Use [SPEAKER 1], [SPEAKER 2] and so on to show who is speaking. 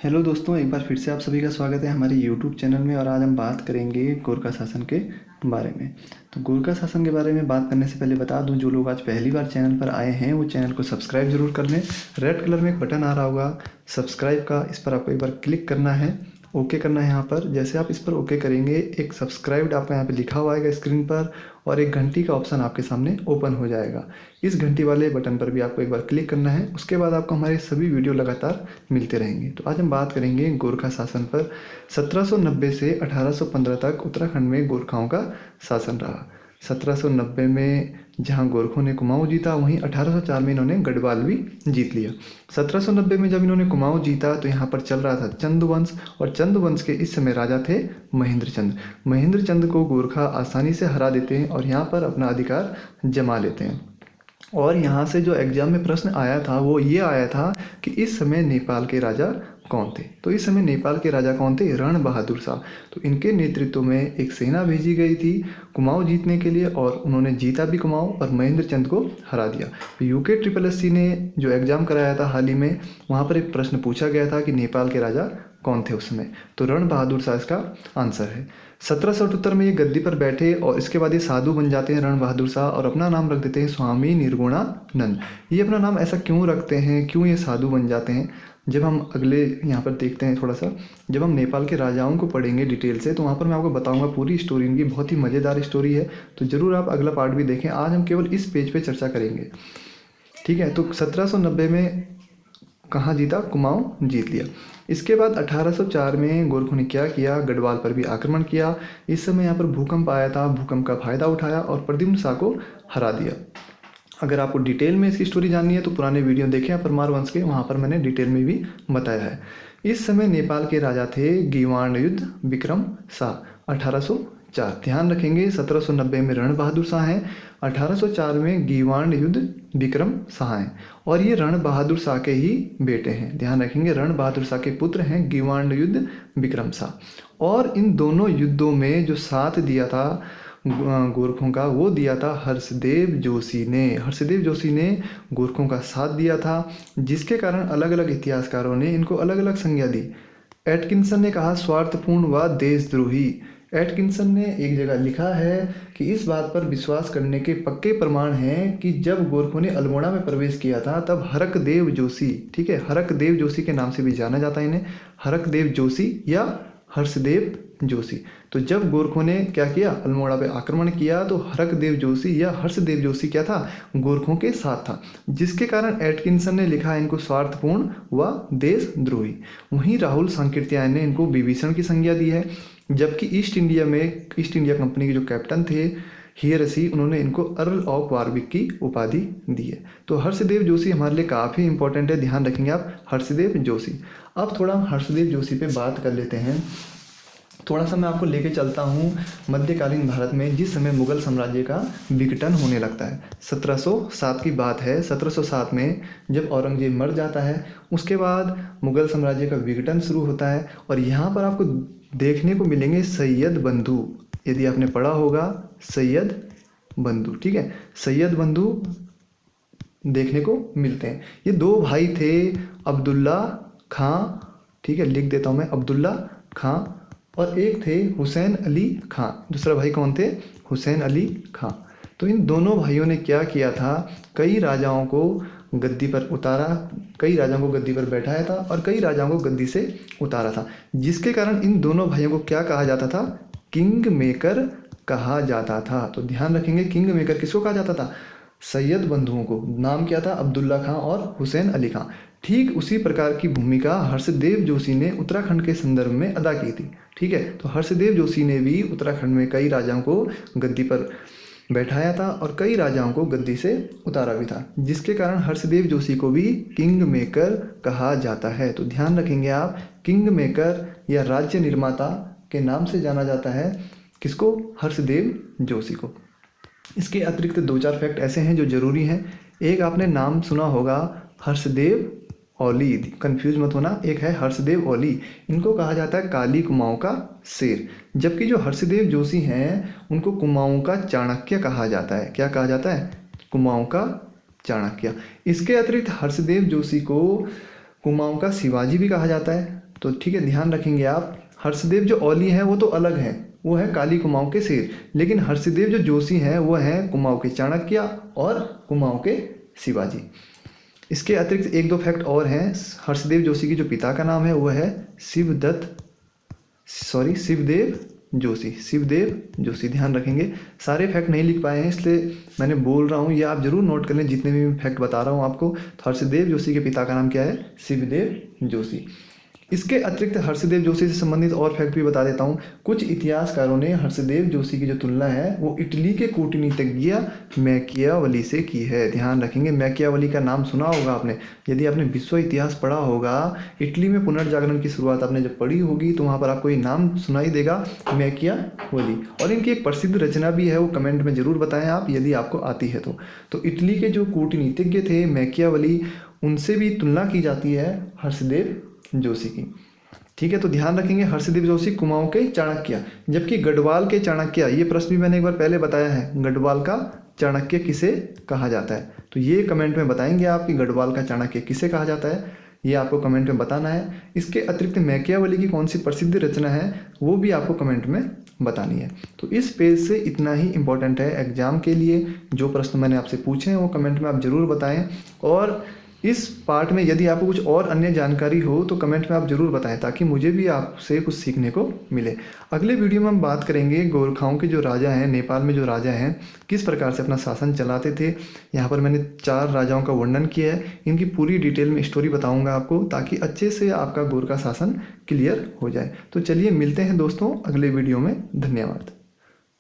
[SPEAKER 1] Hello दोस्तों, एक बार फिर से आप सभी का स्वागत है हमारे यूट्यूब चैनल में। और आज हम बात करेंगे गोरखा शासन के बारे में। तो गोरखा शासन के बारे में बात करने से पहले बता दूं, जो लोग आज पहली बार चैनल पर आए हैं वो चैनल को सब्सक्राइब जरूर कर लें। रेड कलर में एक बटन आ रहा होगा सब्सक्राइब का, इस पर आपको एक बार क्लिक करना है, ओके करना है। यहाँ पर जैसे आप इस पर ओके करेंगे, एक सब्सक्राइब्ड आपका यहाँ पे लिखा हुआ आएगा स्क्रीन पर और एक घंटी का ऑप्शन आपके सामने ओपन हो जाएगा। इस घंटी वाले बटन पर भी आपको एक बार क्लिक करना है। उसके बाद आपको हमारे सभी वीडियो लगातार मिलते रहेंगे। तो आज हम बात करेंगे गोरखा शासन पर। 1790 से 1815 तक उत्तराखंड में गोरखाओं का शासन रहा। 1790 में जहां गोरखों ने कुमाऊं जीता, वहीं 1804 में इन्होंने गढ़वाल भी जीत लिया। 1790 में जब इन्होंने कुमाऊं जीता तो यहाँ पर चल रहा था चंद वंश, और चंद वंश के इस समय राजा थे महेंद्र चंद। महेंद्र चंद को गोरखा आसानी से हरा देते हैं और यहाँ पर अपना अधिकार जमा लेते हैं। और यहाँ से जो एग्जाम में प्रश्न आया था वो ये आया था कि इस समय नेपाल के राजा कौन थे। तो इस समय नेपाल के राजा कौन थे? रण बहादुर शाह। तो इनके नेतृत्व में एक सेना भेजी गई थी कुमाऊं जीतने के लिए, और उन्होंने जीता भी कुमाऊं और महेंद्र चंद को हरा दिया। तो यूके SSC ने जो एग्जाम कराया था हाल ही में, वहाँ पर एक प्रश्न पूछा गया था कि नेपाल के राजा कौन थे उस समय। तो रण बहादुर शाह इसका आंसर है। 1778 में ये गद्दी पर बैठे और इसके बाद ये साधु बन जाते हैं रण बहादुर शाह, और अपना नाम रख देते हैं स्वामी निर्गुणानंद। ये अपना नाम ऐसा क्यों रखते हैं, क्यों ये साधु बन जाते हैं? जब हम अगले यहाँ पर देखते हैं थोड़ा सा, जब हम नेपाल के राजाओं को पढ़ेंगे डिटेल से, तो वहाँ पर मैं आपको बताऊंगा पूरी स्टोरी इनकी। बहुत ही मज़ेदार स्टोरी है, तो ज़रूर आप अगला पार्ट भी देखें। आज हम केवल इस पेज पे चर्चा करेंगे, ठीक है। तो 1790 में कहाँ जीता? कुमाऊं जीत लिया। इसके बाद 1804 में गोरखों ने क्या किया? गढ़वाल पर भी आक्रमण किया। इस समय यहाँ पर भूकंप आया था, भूकंप का फायदा उठाया और प्रद्युम्न शाह को हरा दिया। अगर आपको डिटेल में इसकी स्टोरी जाननी है तो पुराने वीडियो देखें परमार वंश के, वहाँ पर मैंने डिटेल में भी बताया है। इस समय नेपाल के राजा थे गीवाण युद्ध विक्रम शाह 1804। ध्यान रखेंगे 1790 में रण बहादुर शाह हैं, 1804 में गीवाण युद्ध विक्रम शाह हैं, और ये रण बहादुर शाह के ही बेटे हैं। ध्यान रखेंगे रण बहादुर शाह के पुत्र हैं गीवाण युद्ध विक्रम शाह। और इन दोनों युद्धों में जो साथ दिया था गोरखों का, वो दिया था हर्षदेव जोशी ने। हर्षदेव जोशी ने गोरखों का साथ दिया था, जिसके कारण अलग अलग इतिहासकारों ने इनको अलग अलग संज्ञा दी। एटकिंसन ने कहा स्वार्थपूर्ण व देशद्रोही। एटकिंसन ने एक जगह लिखा है कि इस बात पर विश्वास करने के पक्के प्रमाण हैं कि जब गोरखों ने अल्मोड़ा में प्रवेश किया था तब हरकदेव जोशी, ठीक है, हरकदेव जोशी के नाम से भी जाना जाता है इन्हें, हरकदेव जोशी या हर्षदेव जोशी। तो जब गोरखों ने क्या किया? अल्मोड़ा पे आक्रमण किया, तो हरकदेव जोशी या हर्षदेव जोशी क्या था? गोरखों के साथ था, जिसके कारण एटकिंसन ने लिखा इनको स्वार्थपूर्ण व देशद्रोही। वहीं राहुल सांकृत्यायन ने इनको विभीषण की संज्ञा दी है, जबकि ईस्ट इंडिया कंपनी के जो कैप्टन थे हियरसी, उन्होंने इनको अर्ल ऑफ वारविक की उपाधि दी है। तो हर्षदेव जोशी हमारे लिए काफ़ी इंपॉर्टेंट है, ध्यान रखेंगे आप हर्षदेव जोशी। अब थोड़ा हर्षदेव जोशी पे बात कर लेते हैं। थोड़ा सा मैं आपको लेके चलता हूँ मध्यकालीन भारत में, जिस समय मुगल साम्राज्य का विघटन होने लगता है। 1707 की बात है। 1707 में जब औरंगजेब मर जाता है, उसके बाद मुगल साम्राज्य का विघटन शुरू होता है। और यहाँ पर आपको देखने को मिलेंगे सैयद बंधु। यदि आपने पढ़ा होगा सैयद बंधु, ठीक है, सैयद बंधु देखने को मिलते हैं। ये दो भाई थे, अब्दुल्ला खां, ठीक है, लिख देता हूँ मैं, अब्दुल्ला खां, और एक थे हुसैन अली खां। दूसरा भाई कौन थे? हुसैन अली खां। तो इन दोनों भाइयों ने क्या किया था? कई राजाओं को गद्दी पर उतारा, कई राजाओं को गद्दी पर बैठाया था और कई राजाओं को गद्दी से उतारा था, जिसके कारण इन दोनों भाइयों को क्या कहा जाता था? किंग मेकर कहा जाता था। तो ध्यान रखेंगे किंग मेकर किसको कहा जाता था? सैयद बंधुओं को। नाम क्या था? अब्दुल्ला खां और हुसैन अली खां। ठीक उसी प्रकार की भूमिका हर्षदेव जोशी ने उत्तराखंड के संदर्भ में अदा की थी, ठीक है। तो हर्षदेव जोशी ने भी उत्तराखंड में कई राजाओं को गद्दी पर बैठाया था और कई राजाओं को गद्दी से उतारा भी था, जिसके कारण हर्षदेव जोशी को भी किंग मेकर कहा जाता है। तो ध्यान रखेंगे आप, किंग मेकर या राज्य निर्माता के नाम से जाना जाता है किसको? हर्षदेव जोशी को। इसके अतिरिक्त दो चार फैक्ट ऐसे हैं जो जरूरी हैं। एक आपने नाम सुना होगा हर्षदेव ओली, कंफ्यूज मत होना, एक है हर्षदेव ओली। इनको कहा जाता है काली कुमाऊं का शेर, जबकि जो हर्षदेव जोशी हैं उनको कुमाऊं का चाणक्य कहा जाता है। क्या कहा जाता है? कुमाऊं का चाणक्य। इसके अतिरिक्त हर्षदेव जोशी को कुमाऊं का शिवाजी भी कहा जाता है। तो ठीक है, ध्यान रखेंगे आप। हर्षदेव जो औली हैं वो तो अलग हैं, वो है काली कुमाऊं के शेर, लेकिन हर्षदेव जो जोशी हैं वो हैं कुमाऊं के चाणक्य और कुमाऊं के शिवाजी। इसके अतिरिक्त एक दो फैक्ट और हैं। हर्षदेव जोशी की जो पिता का नाम है वो है शिवदेव जोशी। ध्यान रखेंगे, सारे फैक्ट नहीं लिख पाए हैं इसलिए मैंने बोल रहा हूँ, ये आप जरूर नोट कर लें जितने भी मैं फैक्ट बता रहा हूँ आपको। तो हर्षदेव जोशी के पिता का नाम क्या है? शिवदेव जोशी। इसके अतिरिक्त हर्षदेव जोशी से संबंधित और फैक्ट भी बता देता हूँ। कुछ इतिहासकारों ने हर्षदेव जोशी की जो तुलना है वो इटली के कूटनीतिज्ञ मैकियावली से की है। ध्यान रखेंगे, मैकियावली का नाम सुना होगा आपने, यदि आपने विश्व इतिहास पढ़ा होगा, इटली में पुनर्जागरण की शुरुआत आपने जब पढ़ी होगी तो वहाँ पर आपको ये नाम सुनाई देगा, मैकियावली। और इनकी एक प्रसिद्ध रचना भी है, वो कमेंट में ज़रूर बताएं आप यदि आपको आती है तो इटली के जो कूटनीतिज्ञ थे मैकियावली, उनसे भी तुलना की जाती है हर्षदेव जोशी की। ठीक है, तो ध्यान रखेंगे हर्षदेव जोशी कुमाऊं के चाणक्य, जबकि गढ़वाल के चाणक्य, ये प्रश्न भी मैंने एक बार पहले बताया है, गढ़वाल का चाणक्य किसे कहा जाता है? तो ये कमेंट में बताएंगे आप कि गढ़वाल का चाणक्य किसे कहा जाता है, ये आपको कमेंट में बताना है। इसके अतिरिक्त मैकियावली की कौन सी प्रसिद्ध रचना है वो भी आपको कमेंट में बतानी है। तो इस पेज से इतना ही इम्पोर्टेंट है एग्जाम के लिए। जो प्रश्न मैंने आपसे पूछे हैं वो कमेंट में आप ज़रूर बताएं, और इस पार्ट में यदि आपको कुछ और अन्य जानकारी हो तो कमेंट में आप ज़रूर बताएं, ताकि मुझे भी आपसे कुछ सीखने को मिले। अगले वीडियो में हम बात करेंगे गोरखाओं के जो राजा हैं, नेपाल में जो राजा हैं, किस प्रकार से अपना शासन चलाते थे। यहाँ पर मैंने 4 राजाओं का वर्णन किया है, इनकी पूरी डिटेल में स्टोरी बताऊँगा आपको, ताकि अच्छे से आपका गोरखा शासन क्लियर हो जाए। तो चलिए मिलते हैं दोस्तों अगले वीडियो में। धन्यवाद।